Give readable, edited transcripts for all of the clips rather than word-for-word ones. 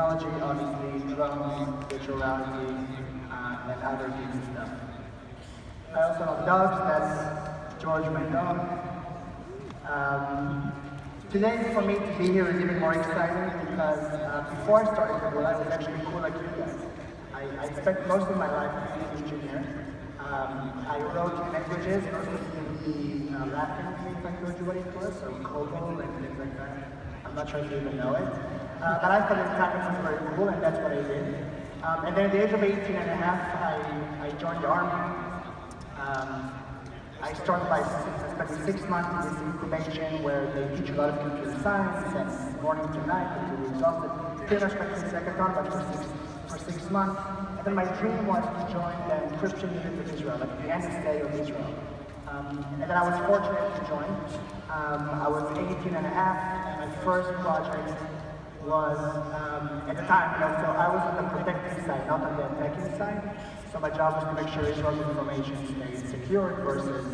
technology, obviously, drones, virtual reality, and other good stuff. I also love dogs, that's George, my dog. Today, for me to be here is even more exciting because before I started school, I was actually cool like you guys. I spent most of my life being an engineer. I wrote languages in order to do the Latin things like what it was, so COBOL and things like that. I'm not sure if you even know it. But I thought at the time it was very cool, and that's what I did. And then at the age of 18 and a half, I joined the Army. I started by spending 6 months in this incubation where they teach a lot of computer science and morning to night until we're exhausted. Pretty much spent the second but for 6 months. And then my dream was to join the encryption unit of Israel, like the NSA of Israel. And then I was fortunate to join. I was 18 and a half, and my first project was, at the time, so I was on the protecting side, not on the attacking side. So my job was to make sure Israel's information stayed secure versus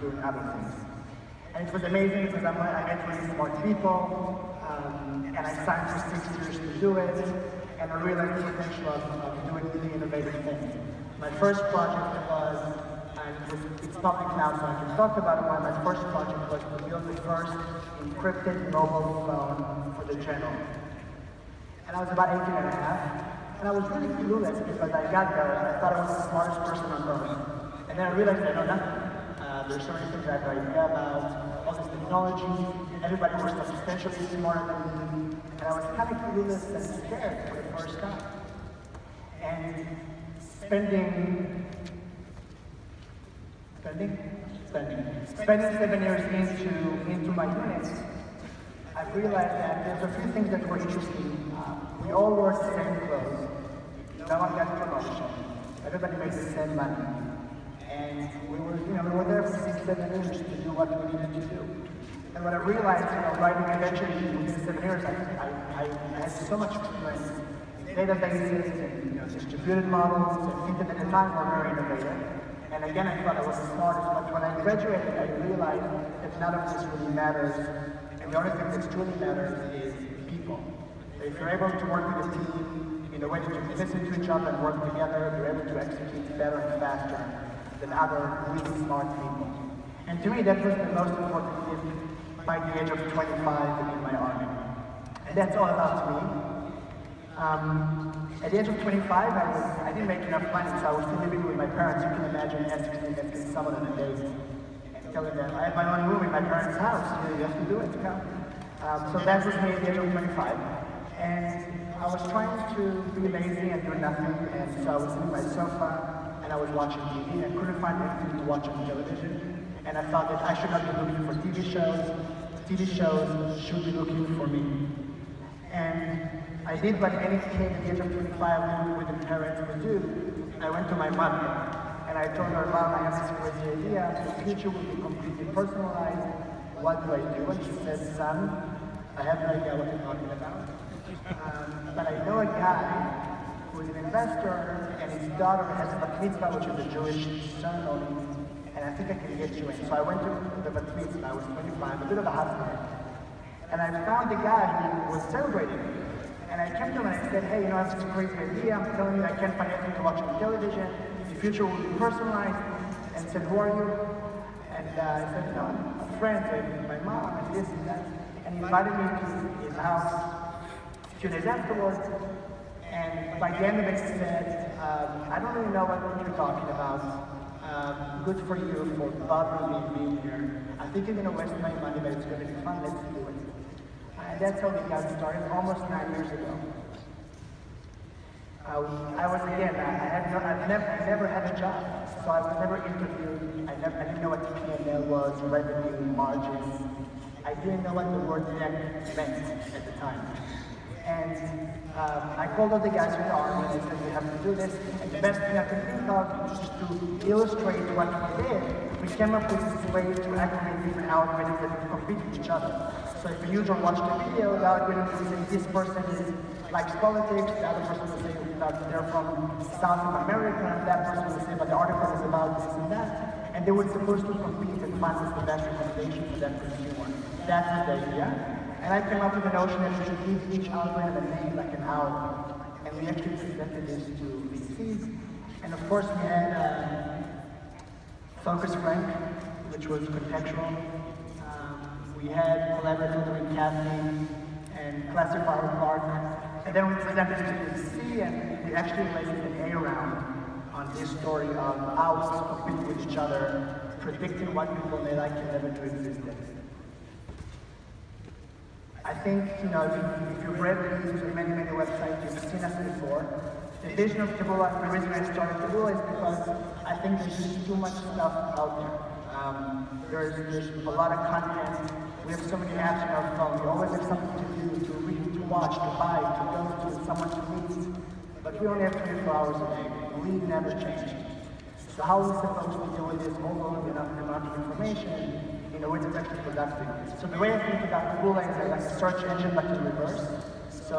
doing other things. And it was amazing because I met really smart people, and I signed for 6 years to do it, and I realized the potential of doing really innovative things. My first project was, and it's public now so I can talk about it, my first project was to build the first encrypted mobile phone for the general. And I was about 18 and a half. And I was really clueless because I got there and I thought I was the smartest person on earth. And then I realized I know nothing. There's so many things I have no idea about, all this technology, everybody was substantially smarter than me. And I was kind of clueless and scared for the first time. And spending 7 years into my unit, I realized that there's a few things that were interesting. We all wore the same clothes. No one got promotion. Everybody made the same money. And we were there for 6, 7 years to do what we needed to do. And when I realized, writing eventually within 7 years, I had so much experience. Databases and distributed models and things that at the time were very innovative. And again, I thought I was the smartest, but when I graduated, I realized that none of this really matters. And the only thing that truly matters is people. If you're able to work with a team in a way that you can listen to each other and work together, you're able to execute better and faster than other really smart people. And to me, that was the most important thing by the age of 25 in my army. And that's all about me. At the age of 25, I didn't make enough money, so I was still living with my parents. You can imagine asking someone on a date and telling them, I have my own room in my parents' house. You have to do it, come. So that was me at the age of 25. And I was trying to be lazy and do nothing, and so I was sitting on my sofa and I was watching TV and couldn't find anything to watch on television. And I thought that I should not be looking for TV shows. TV shows should be looking for me. And I did what any kid at the age of 25 with their parents would do. I went to my mother and I told her, Mom, I have this crazy idea. The future will be completely personalized. What do I do? And she said, son, I have no idea what you're talking about. But I know a guy who's an investor and his daughter has a bat mitzvah, which is a Jewish ceremony, and I think I can get you in. So I went to the bat mitzvah. I was 25, a bit of a hustler. And I found a guy who was celebrating. And I came to him and I said, hey, I have this crazy idea. I'm telling you I can't find anything to watch on television. The future will be personalized. And he said, who are you? And I said, I'm friends with my mom and this and that. And he invited me to his house a few days afterwards. And by the end of it, he said, I don't really know what you're talking about. Good for you for bothering me being here. I think you're going to waste my money, but it's going to be fun. Let's do it. And that's how the got started, almost 9 years ago. I was again, I never had a job, so I was never interviewed. I didn't know what P&L was, revenue, margins. I didn't know what the word net meant at the time. And I called all the guys from the army and I said, we have to do this. And the best thing I can think of is just to illustrate what we did. We came up with this way to aggregate different algorithms that would compete with each other. So if a user watched a video, the algorithm would say this person likes politics, the other person would say that they're from South America, and that person would say, but the article is about this and that. And they were supposed to compete and find what's the best recommendation for that consumer. That was the idea. And I came up with the notion that we should give each algorithm a name, like an owl. And we actually presented this to VCs. And of course, we had focus rank, which was contextual. We had collaborative with Kathy and classifier Clark. And then we presented it to the VC, and we actually laid an A round on this story of owls competing with each other, predicting what people may like and never do existed. I think, if you've read the news on many websites, you've seen us before. The vision of Taboola, the reason I started Taboola is because I think there's just too much stuff out there. There's a lot of content. We have so many apps on our phone. We always have something to do, to read, to watch, to buy, to go to, someone to meet. But we only have 24 hours a day. We never change. So how are we supposed to deal with this overload enough amount of information in a way that's actually productive? So the way I think about Google is like a search engine, but in reverse. So,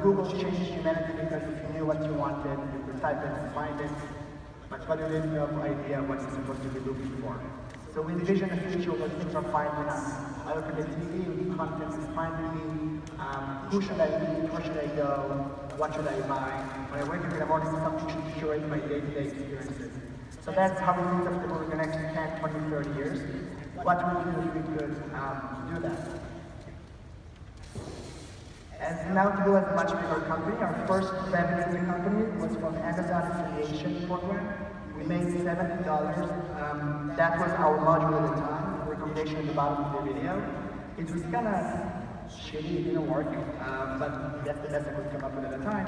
Google changed humanity because if you knew what you wanted, you could type it and find it. But what you didn't have no idea what you're supposed to be looking for. So we envision a future where things are finding us. I look at the TV, content is finding me. Who should I meet? Where should I go? What should I buy? When I wake up in the morning, something should curate my day-to-day experiences. So that's how we think of the next 10, 20, 30 years. What would we do if we could do that? As now Taboola is a much bigger company, our first revenue as a company was from Amazon affiliation program. We made $70. That was our module at the time, recommendation at the bottom of the video. It was kind of shitty, it didn't work, but that's the best I could come up with at the time.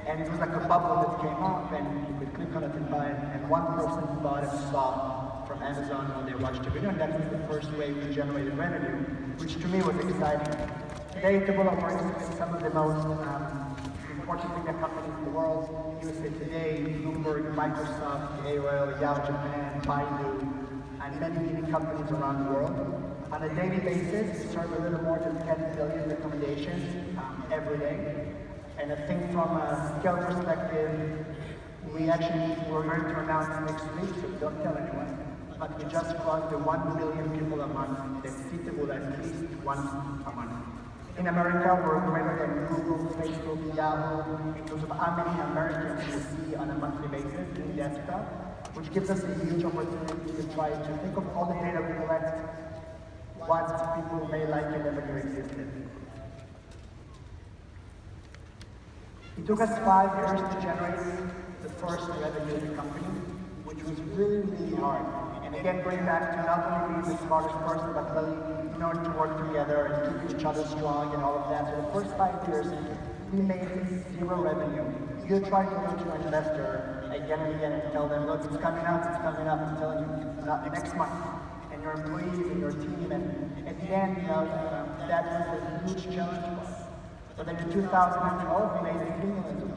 And it was like a bubble that came up, and you could click on it and buy it, and one person bought and saw from Amazon when they watched the video, and that was the first way we generated revenue, which to me was exciting. Today, Taboola works with some of the most important media companies in the world. USA Today, Bloomberg, Microsoft, AOL, Yahoo Japan, Baidu, and many leading companies around the world. On a daily basis, we serve a little more than 10 billion recommendations every day. And I think from a scale perspective, we're going to announce next week, so don't tell anyone. But we just crossed the 1 billion people a month that see Taboola at least once a month. In America, we're greater than Google, Facebook, Yahoo, in terms of how many Americans we see on a monthly basis in desktop, which gives us a huge opportunity to try to think of all the data we collect, what people may like and never knew existed. It took us 5 years to generate the first revenue in the company, which was really hard. And again, going back to not only being the smartest person, but really in order to work together and keep each other strong and all of that. So the first 5 years, we made zero revenue. You try to go to an investor again and again and tell them, look, it's coming up, I'm telling you, not next month. And your employees and your team, and at the end, that was a huge challenge for us. But then in 2012, we made $3 million.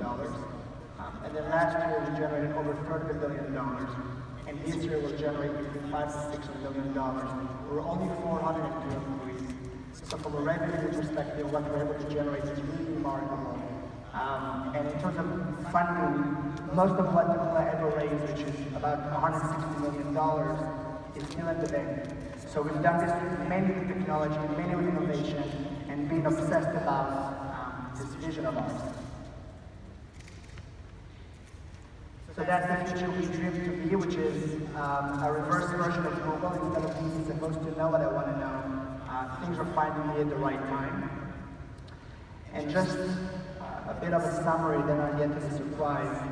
And then last year, we generated over $30 billion. And this year we'll generate between $5 to $6 million. We're only 402 employees. So from a revenue perspective, what we're able to generate is really remarkable. And in terms of funding, most of what Taboola ever raised, which is about $160 million, is still in the bank. So we've done this mainly with technology, mainly with innovation, and being obsessed about this vision of ours. So that's the future we dream to be, which is a reverse version of Google. Instead of being supposed to know what I want to know, things are finding me at the right time. And just a bit of a summary, then I'll get to the surprise.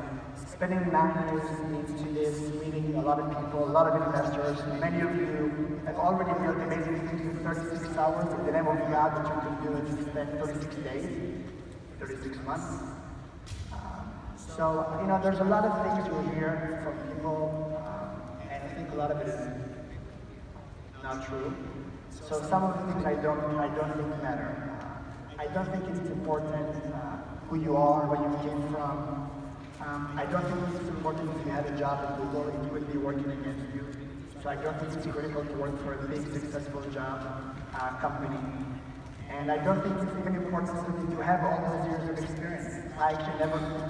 Spending 9 years into this, meeting a lot of people, a lot of investors, many of you have already built amazing things in 36 hours in the name of God that you can do it in spend 36 days, 36 months. So, there's a lot of things you'll hear from people, and I think a lot of it is not true. So some of the things I don't think matter. I don't think it's important who you are, where you came from. I don't think it's important if you had a job at Google, it would be working against you. So I don't think it's critical to work for a big, successful company. And I don't think it's even important to have all those years of experience. I actually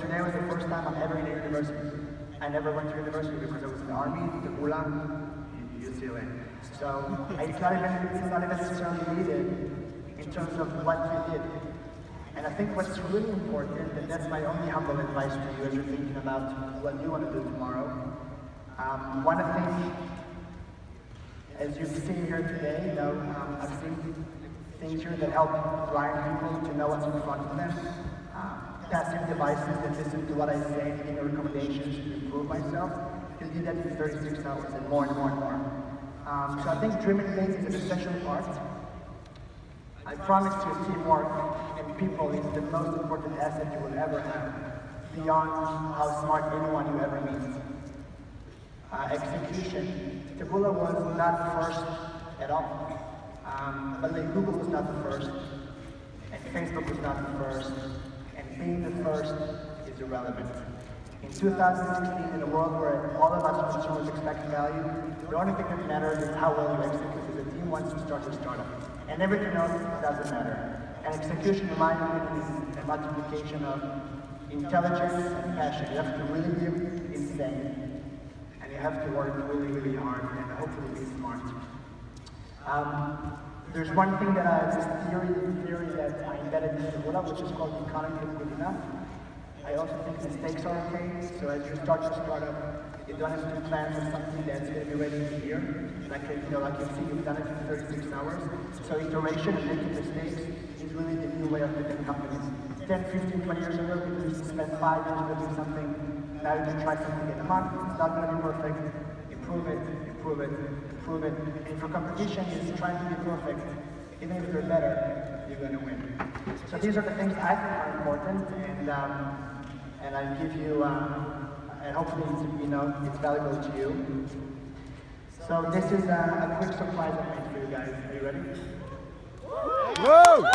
today was the first time I'm ever in a university. I never went to university because I was in the Army, the Gulag, UCLA. So it's not even necessarily needed in terms of what you did. And I think what's really important, and that's my only humble advice to you as you're thinking about what you want to do tomorrow. One of the things, as you've seen here today, I've seen things here that help blind people to know what's in front of them. Passive devices that listen to what I say and give me recommendations to improve myself. You can do that in 36 hours and more and more and more. So I think dreaming big is an essential part. I promise you, teamwork and people is the most important asset you will ever have, beyond how smart anyone you ever meet. Execution. Taboola was not first at all. But like Google was not the first, and Facebook was not the first, and being the first is irrelevant. In 2016, in a world where all of us consumers expect value, the only thing that matters is how well you execute as a team once you start your startup. And everything else doesn't matter. And execution, in my opinion, is a multiplication of intelligence and passion. You have to really be insane. And you have to work really, really hard and hopefully be smart. There's one thing that this theory that I embedded in Taboola, which is called economy of good enough. I also think mistakes are okay. So as you start your startup, you don't have to plan for something that's going to be ready in a year. Like you see, you've done it in 36 hours. So iteration and making mistakes is really the new way of building companies. 10, 15, 20 years ago, people used to spend 5 years building something. Now you can try something in a month. It's not going to be perfect. Improve it, improve it, improve it. And for competition, is trying to be perfect. Even if you're better, you're going to win. So these are the things I think are important, and I give you, and hopefully it's valuable to you. So this is a quick surprise I made for you guys. Are you ready? Whoa!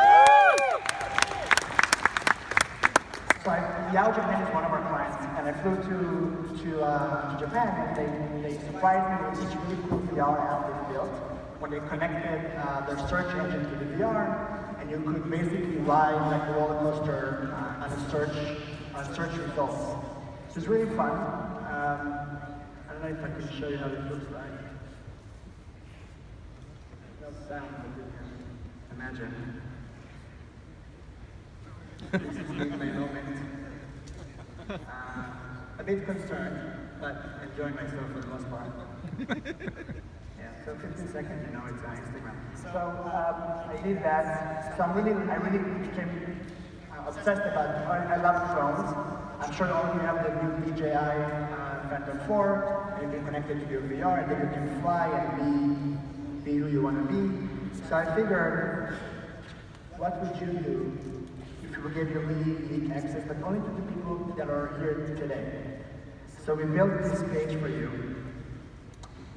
So Yao Japan is one of our clients, and I flew to Japan, and they surprised me with this really cool VR app they built, when they connected their search engine to the VR, and you could basically ride like a roller coaster on search results. It was really fun. I don't know if I can show you how this looks like. No sound, but you can imagine. This is my moment. A bit concerned, but enjoying myself for the most part. Yeah, so 15 seconds, it's on Instagram. So I did that. So I really became obsessed about it. I love drones. I'm sure all of you have the new DJI Phantom 4, and you can connect it to your VR, and then you can fly and be who you want to be. So I figured, what would you do if we gave you really unique access, but only to the people that are here today? So we built this page for you,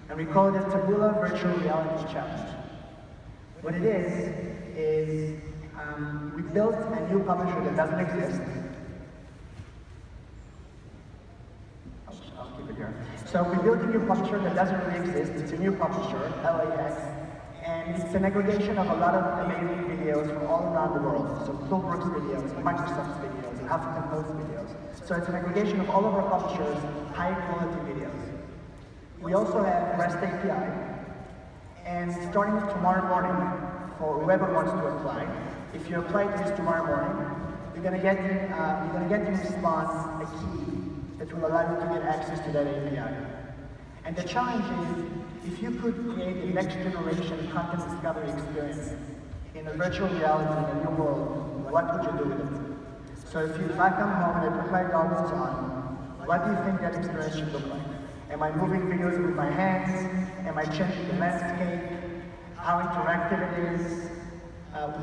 and we call it Taboola Virtual Reality Challenge. What it is we built a new publisher that doesn't exist. I'll keep it here. So we built a new publisher that doesn't really exist. It's a new publisher, LAX, and it's an aggregation of a lot of amazing videos from all around the world. So Philbrook's videos, Microsoft's videos, and Huffington Post videos. So it's an aggregation of all of our publishers' high-quality videos. We also have REST API, and starting tomorrow morning, for whoever wants to apply, if you apply to this tomorrow morning, you're going to get in response a key that will allow you to get access to that API. And the challenge is, if you could create a next generation content discovery experience in a virtual reality in a new world, what would you do with it? So if I come home and I put my goggles on, what do you think that experience should look like? Am I moving videos with my hands? Am I changing the landscape? How interactive it is?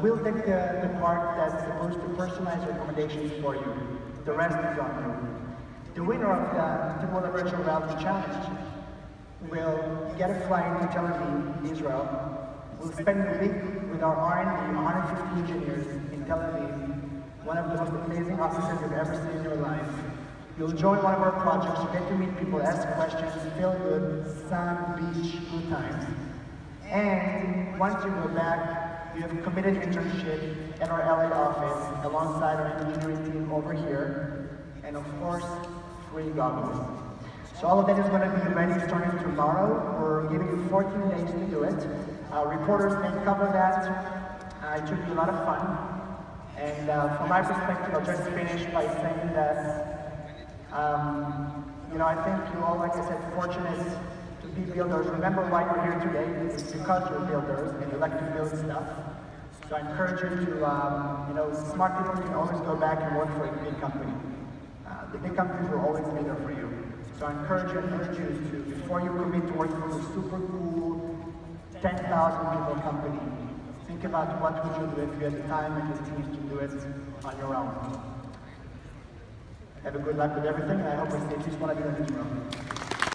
We'll take the part that's supposed to personalize recommendations for you. The rest is on you. The winner of the Taboola Virtual Reality Challenge will get a flight to Tel Aviv, Israel. We'll spend a week with our R&D, 150 engineers in Tel Aviv, one of the most amazing offices you've ever seen in your life. You'll join one of our projects, you get to meet people, ask questions, feel good, sun, beach, good times. And once you go back, you have a committed internship at our LA office alongside our engineering team over here, and of course, free goggles. So all of that is going to be ready starting tomorrow. We're giving you 14 days to do it. Reporters may cover that. It should be a lot of fun. And from my perspective, I'll just finish by saying that, I think you're all, like I said, fortunate to be builders. Remember why you're here today. It's because you're builders and you like to build stuff. So I encourage you to, smart people can always go back and work for a big company. The big companies will always be there for you. So I encourage you to, before you commit to working for a super cool 10,000 people company, think about what would you do if you had the time and the team to do it on your own. Have a good luck with everything, and I hope I see at least one of you in this room.